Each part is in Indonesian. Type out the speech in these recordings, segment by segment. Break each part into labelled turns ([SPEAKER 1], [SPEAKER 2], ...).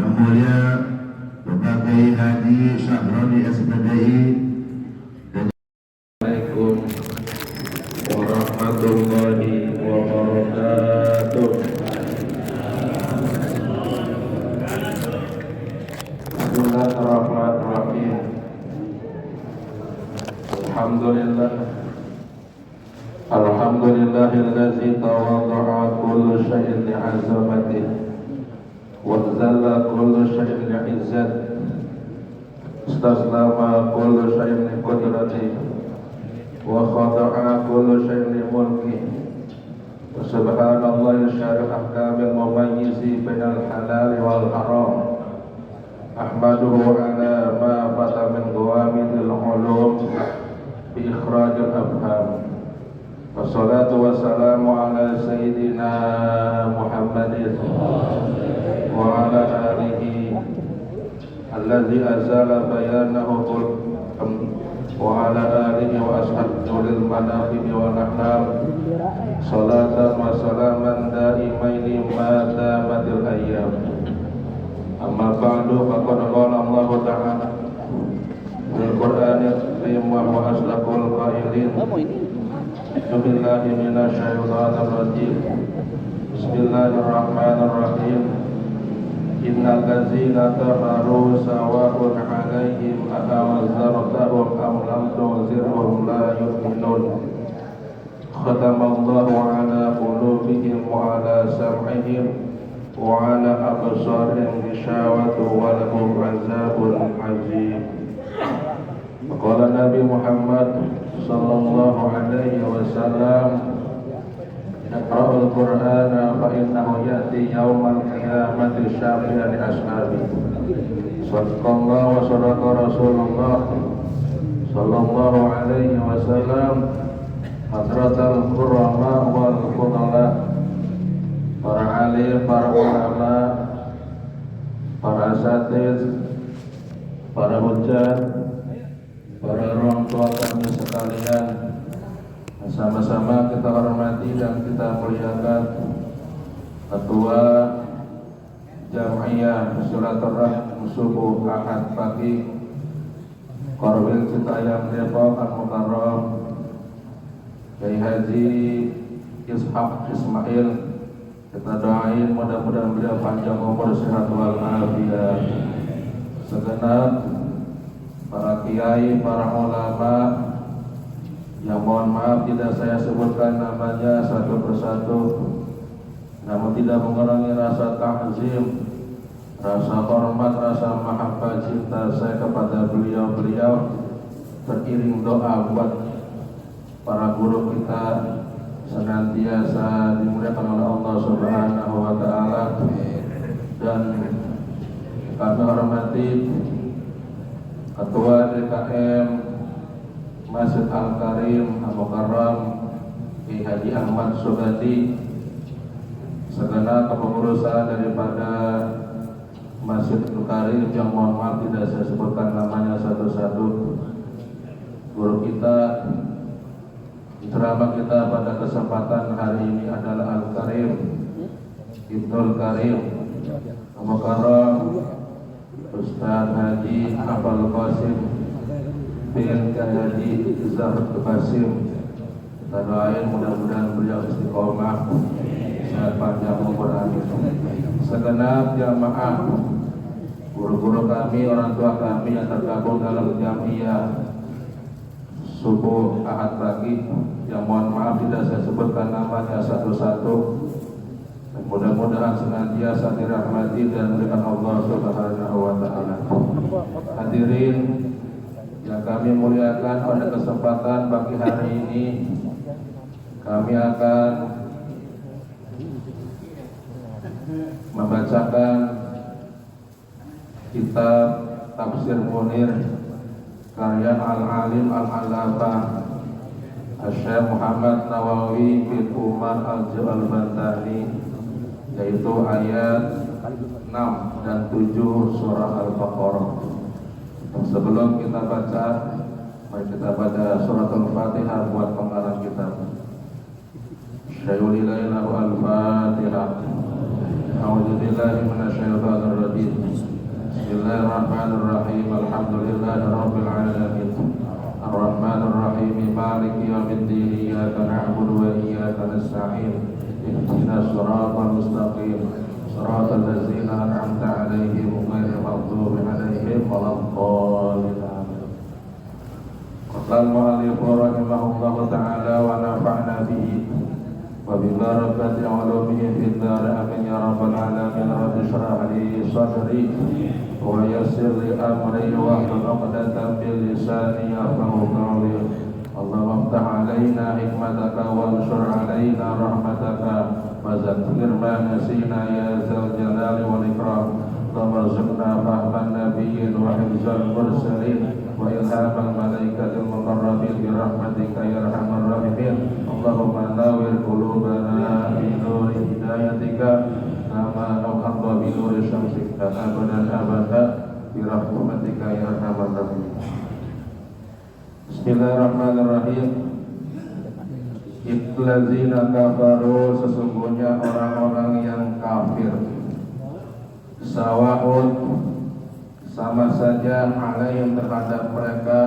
[SPEAKER 1] Yang mulia Bapak Kiai Haji Syahroni SPDI.
[SPEAKER 2] Assalamualaikum warahmatullahi wabarakatuh. Bismillahirrahmanirrahim. Alhamdulillahillazi tawadda'a kullu syai'in li'azamatihi wa zalla kullu syai'in li'izzatihi istaslama kullu syai'in liqudratihi wa khada'a kullu syai'in limulkihi wa subhanallahi syaril ahkamil mumayyizi bainal halal wal haram. Ahmaduhu ala ma fata min gawamidil ulum bi ikhrajil afham. Wassalatu wassalamu ala sayyidina Muhammadin wa ala alihi alladzi azala bayanahu wa ala alihi wa ashabihi lil manaqib wa nahlam. Salatan wa salaman daimaini ma damatil ayyam. Amma ba'du, faqad qala Allah ta'ala fil Qur'anil karim wa huwa asdaqul qailin. Billahi minasyaitonir rajim. Bismillahirrahmanirrahim. Innal ladzina kafaru sawa'un 'alaihim a'anzartahum am lam tunzirhum la yu'minun. Khatamallahu 'ala qulubihim wa 'ala sam'ihim wa 'ala absarihim ghishawatun wa lahum 'adzabun 'adzim. Qala Nabi Muhammad sallallahu alaihi wasallam, Iqra'ul Qur'ana fa innahu ya'ti yaumal qiyamati syafi'an li ashabi. Sadaqallahu wa sadaqa Rasulullah sallallahu alaihi wasallam. Hadratal qurrama wal fudala, para alim, para ulama, para asatidz, para hujjah, para orang tua kami sekalian, sama-sama kita hormati dan kita muliakan Ketua Jam'iyah Silaturahim Subuh Ahad Pagi Korwil Citayam Depok Al-Mukarram Kiai Haji Ishaq Ismail. Kita doain mudah-mudahan beliau panjang umur, sehat walafiat. Segenap para kiai, para ulama yang mohon maaf tidak saya sebutkan namanya satu persatu, namun tidak mengurangi rasa ta'zim, rasa hormat, rasa mahabbah cinta saya kepada beliau-beliau, beriring doa buat para guru kita senantiasa dimuliakan oleh Allah Subhanahu wa ta'ala. Dan kami hormati Ketua DKM Masjid Al-Karim Al-Mukarram Kiai Haji Ahmad Sugandi, segenap kepengurusan daripada Masjid Al-Karim yang mohon maaf tidak saya sebutkan namanya satu-satu, guru kita, ceramah kita pada kesempatan hari ini adalah Al-Karim Ibnul Karim Al-Mukarram Ustaz Haji Abul Qasim bin Haji Zahid Qasim. Kita doain mudah-mudahan beliau istiqomah, sehat panjang umur, amin. Segenap jamaah, guru-guru kami, orang tua kami yang tergabung dalam Jam'iyah Subuh Ahad Pagi, yang mohon maaf tidak saya sebutkan namanya satu-satu, dan mudah-mudahan senantiasa dirahmati dan diberikan Allah Subhanahu wa ta'ala. Hadirin yang kami muliakan, pada kesempatan pagi hari ini kami akan membacakan kitab Tafsir Munir karya Al-Alim Al-Alafah Syekh Muhammad Nawawi bin Umar Al-Bantani, yaitu ayat 6 dan 7 surah Al-Baqarah. Sebelum kita baca, mari kita baca surat Al-Fatihah buat pengarang kitab. Syai'ulilailahu Al-Fatihah. A'udzu billahi minasyaitonir rajim. Bismillahirrahmanirrahim. Alhamdulillahirabbil alamin. Arrahmanir rahim. Maliki yaumiddin. Iyyaka na'budu wa iyyaka nasta'in. Ihdinas siratal mustaqim. Siratal ladzina an'amta 'alaihim ghairil maghdubi 'alaihim waladdallin. Qala al-mu'allif rahimahullahu ta'ala wa nafa'na bihi wa bi barakati 'ulumihi fid dar amin ya rabbal alamin. Rabbi shrah li sadri wa yassir li amri wa hlul 'uqdatam min lisani yafqahu qawli. Allahumma iftah 'alaina hikmataka wanshur 'alaina rahmataka wa zakkir ma nasina ya dzal jalali wal ikram. Warzuqna fahman nabiyyin wa hifzal mursalin wa ilhamal malaikatil muqarrabin bi rahmatika ya arhamar rahimin. Allahumma nawwir qulubana bi nuri hidayatika kama nawwara bi nuri syamsika abadan abada bi rahmatika ya arhamar rahimin. Bismillahirrahmanirrahim. Illazina kafaru, sesungguhnya orang-orang yang kafir, sawaun, sama saja alaihim terhadap mereka,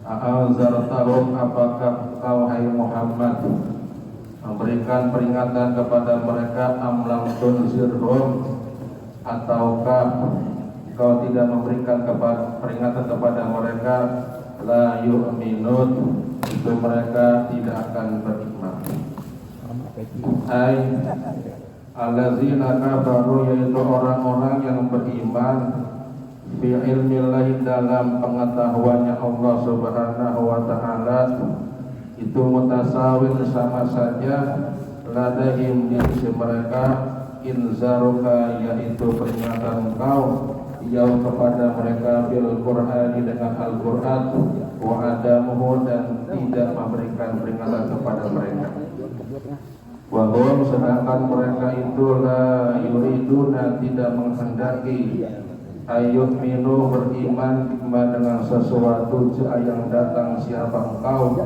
[SPEAKER 2] a'anzartahum, apakah kau hai Muhammad memberikan peringatan kepada mereka, am lam tunzirhum, ataukah kau tidak memberikan peringatan kepada mereka, la yu'minun, itu mereka tidak akan beriman. Hai allazina kafaru, yaitu orang-orang yang beriman fi ilmillahi, dalam pengetahuannya Allah subhanahu wa ta'ala, itu mutasawin, sama saja, ladahim, di sisi mereka, inzaruka, yaitu peringatan kau, yau kepada mereka, bil Qur'ani, dengan Al-Qur'an, wa adamuhu, dan tidak memberikan peringatan kepada mereka. Wahum, sedangkan mereka itu la yuriduna, tidak menghendaki, ayut minu, beriman, bima, dengan sesuatu yang datang siapa engkau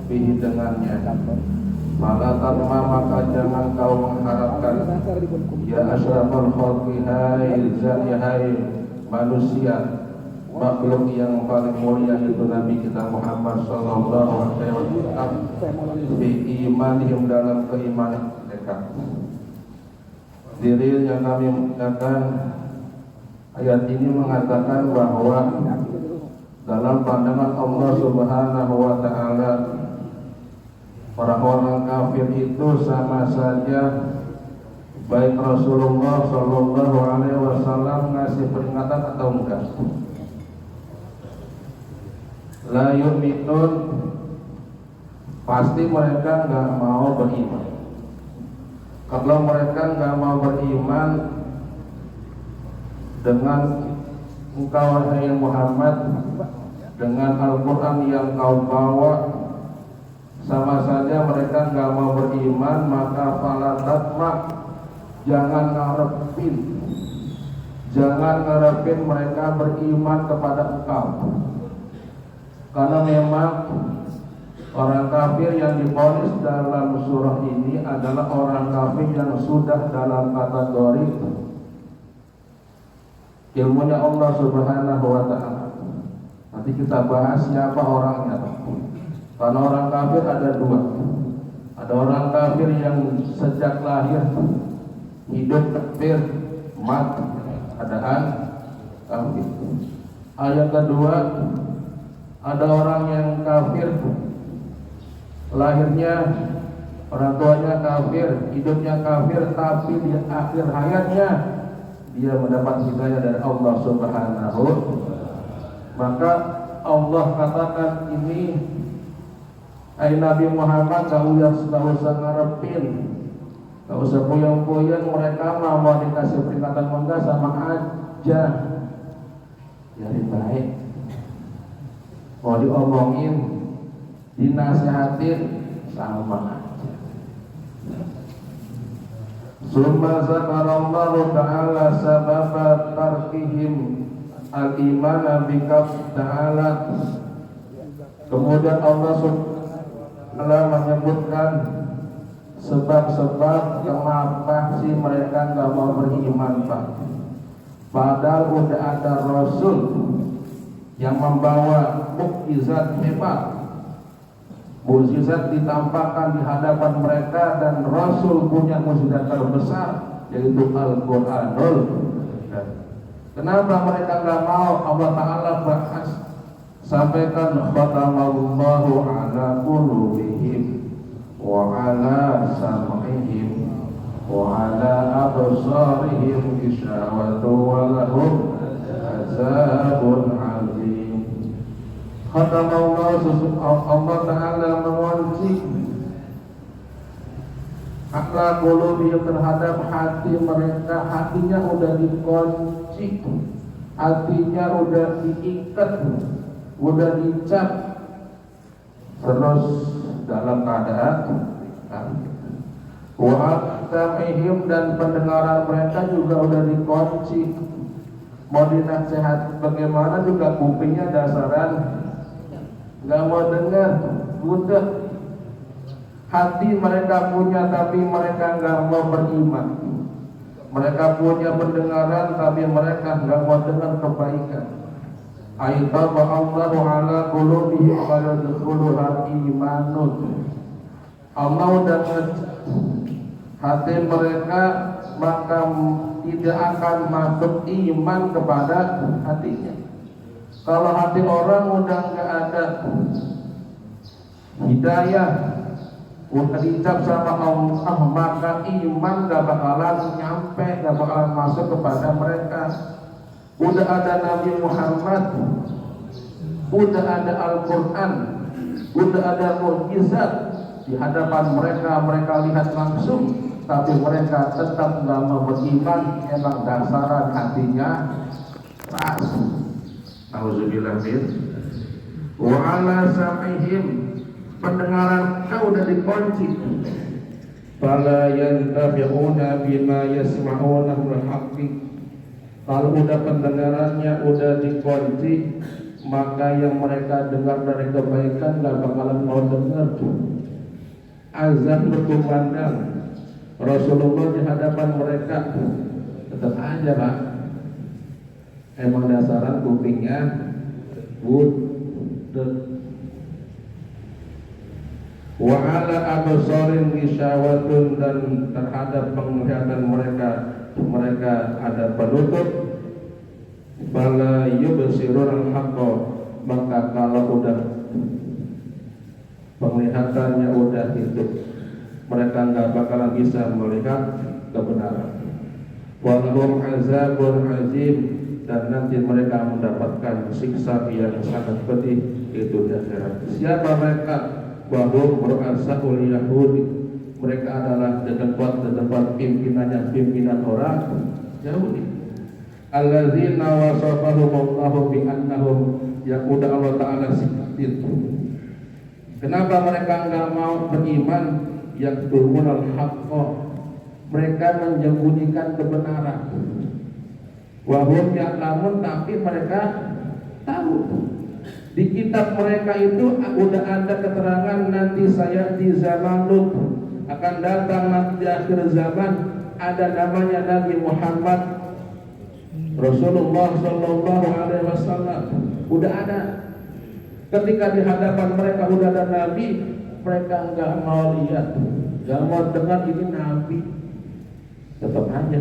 [SPEAKER 2] bihi, dengannya. Maka tanma, maka jangan kau mengharapkan, ya asyrafal khalqi, hai manusia, makhluk yang paling mulia, itu Nabi kita Muhammad sallallahu alaihi wasallam, bi imanihim, dalam keimanan mereka. Diri yang kami mengatakan, ayat ini mengatakan bahwa dalam pandangan Allah subhanahu wa ta'ala, orang-orang kafir itu sama saja, baik Rasulullah sallallahu alaihi wasallam ngasih peringatan atau enggak. La yu'minun, pasti mereka enggak mau beriman. Kalau mereka enggak mau beriman dengan engkau wahai Muhammad, dengan Al-Quran yang kau bawa, sama saja mereka enggak mau beriman. Maka falatatma, jangan ngarepin mereka beriman kepada engkau. Karena memang orang kafir yang divonis dalam surah ini adalah orang kafir yang sudah dalam kategori ilmunya Allah subhanahu wa ta'ala. Nanti kita bahas siapa orangnya. Karena orang kafir ada dua. Ada orang kafir yang sejak lahir hidup kafir, mati keadaan kafir. Ayat kedua, ada orang yang kafir, lahirnya orang tuanya kafir, hidupnya kafir, tapi di akhir hayatnya dia mendapat hidayah dari Allah subhanahu. Maka Allah katakan ini, hai Nabi Muhammad, gak usah ngarepin, gak usah puyeng-puyeng, mereka mau dikasih peringatan enggak, sama aja. Jadi baik, mau diomongin, dinasihatin, sama aja. Summa zakarallahu ta'ala sababa tarkihim al-imana bikaf ta'ala. Kemudian Allah subhanahu wa ta'ala menyebutkan sebab-sebab kenapa sih mereka nggak mau beriman, Pak? Padahal udah ada Rasul yang membawa mukjizat hebat. Mukjizat ditampakkan di hadapan mereka dan Rasul punya mukjizat terbesar yaitu Al-Quranul. Kenapa mereka nggak mau? Allah Ta'ala bahas, sampaikan khatamallahu ala qulubihim wa ala sam'ihim wa ala absarihim ghishawatu wa lahum azabun azim. Khatamallahu, Allah Ta'ala mengunci ala qulubihim terhadap hati mereka. Hatinya udah dikunci, hatinya udah diikat, udah dicap, terus dalam keadaan wa'atamihim, dan pendengaran mereka juga udah dikunci. Mau dinasihat bagaimana juga kupingnya dasaran nggak mau dengar, udah. Hati mereka punya tapi mereka nggak mau beriman. Mereka punya pendengaran tapi mereka nggak mau dengar kebaikan. Aitaba Allahu ala qulubihim wa yadkhuluha imanun. Allah udah hati mereka, maka tidak akan masuk iman kepada hatinya. Kalau hati orang udah nggak ada hidayah, udah dicap sama Allah, maka iman gak bakalan nyampe, gak bakalan masuk kepada mereka. Udah ada Nabi Muhammad, udah ada Al-Quran, udah ada mukjizat di hadapan mereka, mereka lihat langsung, tapi mereka tetap gak mau beriman. Emang dasaran hatinya keras. Auzubillah min wa ala sam'ihim, pendengaran kau udah dikunci. Fala yantabi'una bima yasma'una bil haqqi. Kalau udah pendengarannya udah dikunci, maka yang mereka dengar dari kebaikan gak bakalan mau dengar. Azan berkumandang Rasulullah di hadapan mereka, tetap aja Pak, emang dasaran kupingnya budet. Wa ala absarin ghishawatun, dan terhadap penglihatan mereka ada penutup. Bala yubsirul haqqa, maka kalau udah penglihatannya udah hidup, mereka nggak bakalan bisa melihat kebenaran. Walahum azabun azim, dan nanti mereka mendapatkan siksa yang sangat pedih, itu di akhirat. Siapa mereka? Bahwa berasal Yahudi, mereka adalah tempat pimpinan orang Yahudi. Alladzina wasafahum Allahu bi annahum, yang udah Allah Ta'ala sifatin. Kenapa mereka enggak mau beriman? Yang tumunal haqqo, mereka menyembunyikan kebenaran. Wahum ya'lamun, tapi mereka tahu. Di kitab mereka itu udah ada keterangan nanti saya di zaman Lut akan datang, nanti di akhir zaman ada namanya Nabi Muhammad Rasulullah Sallallahu Alaihi Wasallam. Udah ada. Ketika di hadapan mereka udah ada Nabi, mereka nggak mau lihat, nggak mau dengar ini Nabi. Tetap aja.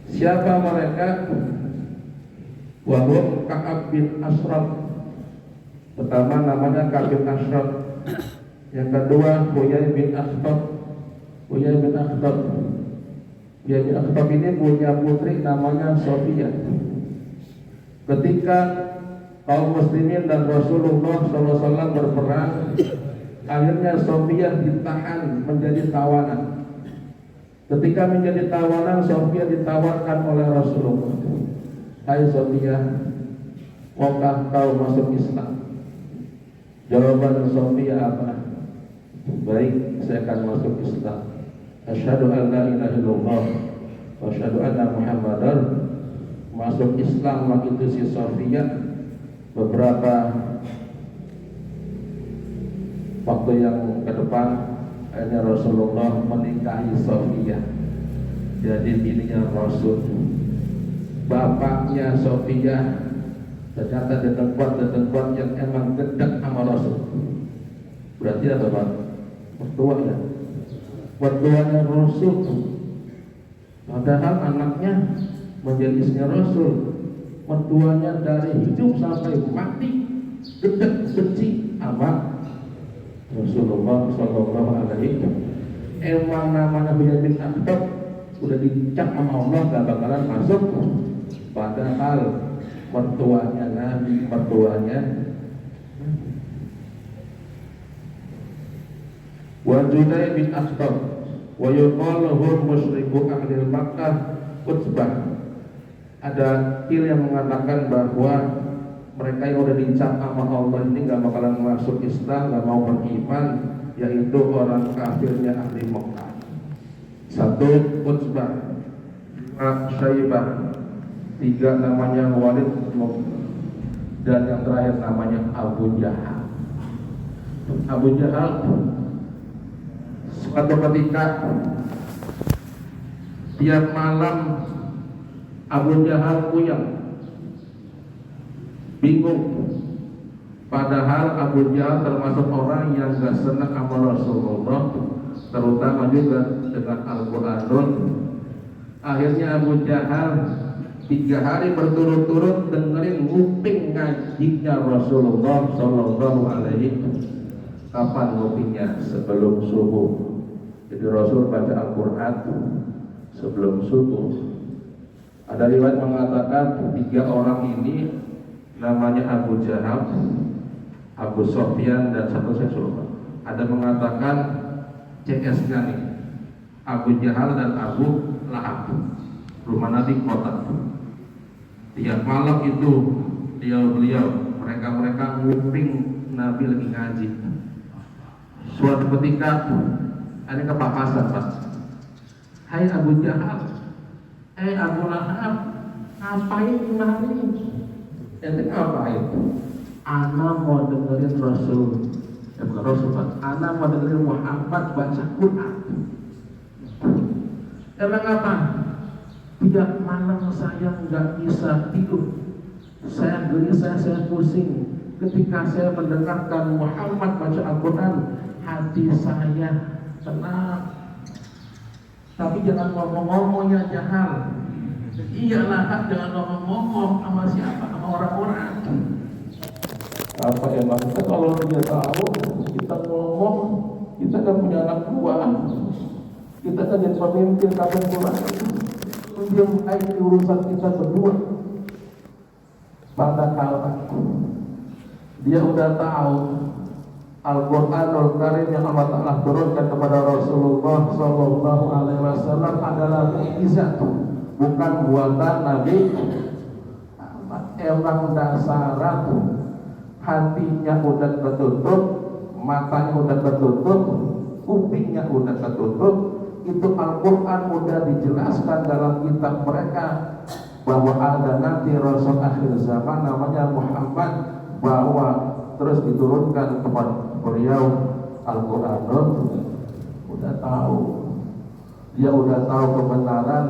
[SPEAKER 2] Siapa mereka? Wahum Ka'ab bin Ashraf. Pertama namanya Ka'ab bin Ashraf. Yang kedua Huyai bin Akhtab. Huyai bin Akhtab. Huyai bin Akhtab ini punya putri namanya Sofia. Ketika kaum muslimin dan Rasulullah SAW berperang, akhirnya Sofia ditahan menjadi tawanan. Ketika menjadi tawanan, Sofia ditawarkan oleh Rasulullah. Hai Sofia, maukah kau masuk Islam? Jawaban Sofia apa? Baik, saya akan masuk Islam. Asyhadu an la ilaha illallah wa asyhadu anna Muhammadar. Masuk Islam begitu si Sofia. Beberapa waktu yang ke depan akhirnya Rasulullah menikahi Sofiyah, jadi bininya Rasul. Bapaknya Sofiyah ternyata dedengkot yang emang gedek sama Rasul. Berarti apa Pak? Mertuanya Rasul. Padahal anaknya menjadi istrinya Rasul. Mertuanya dari hidup sampai mati gedek benci sama Rasulullah Sallallahu Alaihi Wasallam. Emang namanya Huyai bin Akhtab udah dicap sama Allah gak bakalan masuk. Padahal mertuanya Nabi, mertuanya wa Junai bin Akhtab wa yuqaluhum musyriku ahli Makkah Utsbah. Ada kil yang mengatakan bahwa mereka yang udah dicap sama Allah ini gak bakalan masuk Islam, gak mau beriman, yaitu orang kafirnya ahli Makkah. Satu Utsbah, Syaibah, tiga namanya Walid, dan yang terakhir namanya Abu Jahal. Abu Jahal suatu ketika tiap malam Abu Jahal puyeng, bingung. Padahal Abu Jahal termasuk orang yang gak senang sama Rasulullah, terutama juga dengan Al-Quranul. Akhirnya Abu Jahal 3 hari berturut-turut dengerin nguping ngajinya Rasulullah Sallallahu Alaihi Wasallam. Kapan ngupingnya? Sebelum subuh. Jadi Rasul baca Al-Quran sebelum subuh. Ada riwayat mengatakan 3 orang ini namanya Abu Jahal, Abu Sofyan, dan satu saya lupa. Ada mengatakan CS-nya nih Abu Jahal dan Abu Lahab. Rumah Nabi kota. Tiap malam itu beliau mereka nguping Nabi lagi ngaji. Suatu ketika ada kepapasan, Pak. Hai Abu Jahal, Abu Lahab, ngapain kemari? Ente ngapain? Ana mau dengerin Rasul. Bukan Rasul, Pak. Ana mau dengerin Muhammad baca Quran. Emang apa? Tiap malam saya nggak bisa tidur. Saya gelisah, saya pusing. Ketika saya mendengarkan Muhammad baca Al-Quran, hati saya tenang. Tapi jangan ngomong-ngomong ya Jahal. Iyalah, jangan ngomong-ngomong sama siapa, sama orang-orang. Apa emang kita kalau dia tahu kita ngomong, kita kan punya anak buah, kita kan jadi pemimpin kapan pulang. Dia mengakhiri urusan kita berdua. Padahal dia udah tahu Al-Quranul Karim yang Allah Ta'ala turunkan kepada Rasulullah Sallallahu Alaihi Wasallam adalah mukjizat, bukan buatan Nabi. Emang dasarat hatinya udah tertutup, matanya udah tertutup, kupingnya udah tertutup. Itu Al-Quran udah dijelaskan dalam kitab mereka bahwa ada nanti Rasul akhir zaman namanya Muhammad, bahwa terus diturunkan kepada beliau Al-Quran. Udah tahu, dia udah tahu kebenaran,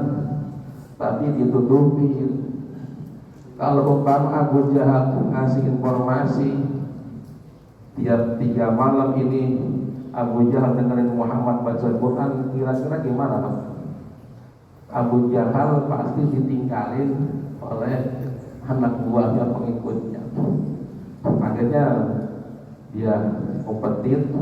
[SPEAKER 2] tapi ditutupi. Kalau umpama Abu Jahal ngasih informasi tiap 3 malam ini Abu Jahal dengerin Muhammad baca Quran, kira-kira gimana Pak? Abu Jahal pasti ditinggalin oleh anak buahnya, pengikutnya. Akhirnya dia kompeten,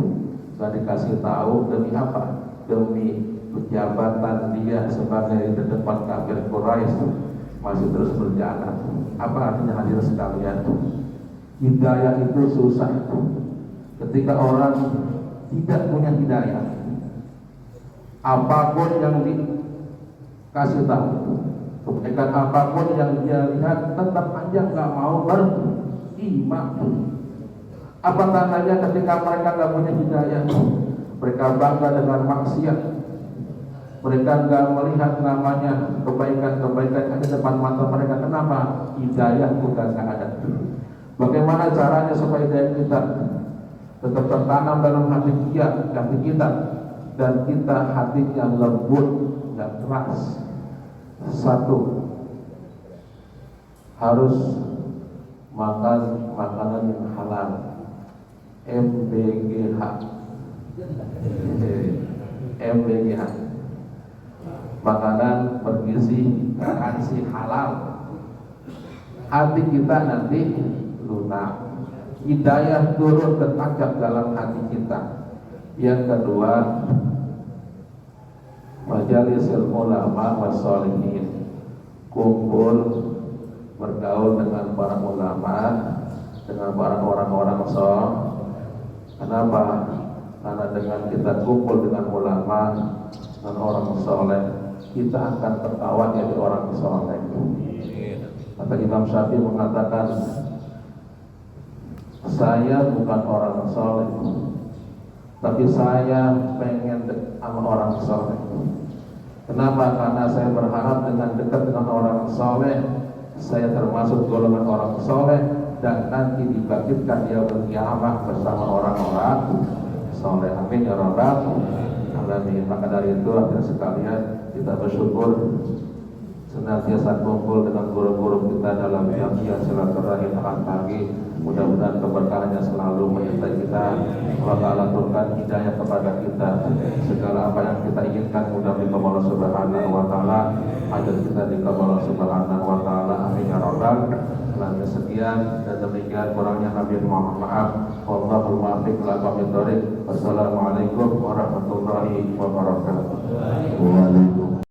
[SPEAKER 2] gak dikasih tahu demi apa? Demi jabatan dia sebagai terdepan kafir Quraisy masih terus berjalan. Apa artinya hadirin sekalian? Hidayah itu susah. Ketika orang tidak punya hidayah, apapun yang dikasih tahu, kebaikan apapun yang dia lihat, tetap aja nggak mau beriman. Apa tandanya ketika mereka nggak punya hidayah? Mereka bangga dengan maksiat. Mereka nggak melihat namanya kebaikan-kebaikan ada depan mata mereka. Kenapa? Hidayah bukan nggak ada. Bagaimana caranya supaya hidayah kita tetap tertanam dalam hati kita, dan kita hatinya lembut, nggak keras. Satu, harus makan makanan yang halal, MBGH, MBGH, makanan bergizi garansi halal. Hati kita nanti lunak, hidayah turun tertancap dalam hati kita. Yang kedua, majalisul ulama wassolihin, kumpul bergaul dengan para ulama, dengan para orang-orang soleh. Kenapa? Karena dengan kita kumpul dengan ulama dan orang soleh, kita akan tertawa jadi orang soleh. Kata Imam Syafi'i mengatakan, saya bukan orang soleh, tapi saya pengen sama orang soleh. Kenapa? Karena saya berharap dengan dekat dengan orang soleh, saya termasuk golongan orang soleh, dan nanti dibangkitkan dia berkiamah bersama orang-orang soleh. Amin ya rabbal alamin. Maka dari itu, akhirnya sekalian, kita bersyukur senantiasa kumpul dengan guru-guru kita dalam yang silaturahim akan pagi. Mudah-mudahan keberkahannya selalu menyertai kita. Allah Ta'ala turunkan hidayah kepada kita. Segala apa yang kita inginkan mudah dikabul Allah Subhanahu wa Ta'ala. Hajat kita dikabul Allah Subhanahu wa Ta'ala. Amin ya rabbal alamin. Sekian dan demikian kurangnya kami mohon maaf. Wallahul muwaffiq ila aqwamit thoriq. Wassalamualaikum warahmatullahi wabarakatuh.
[SPEAKER 1] Waalaikumsalam.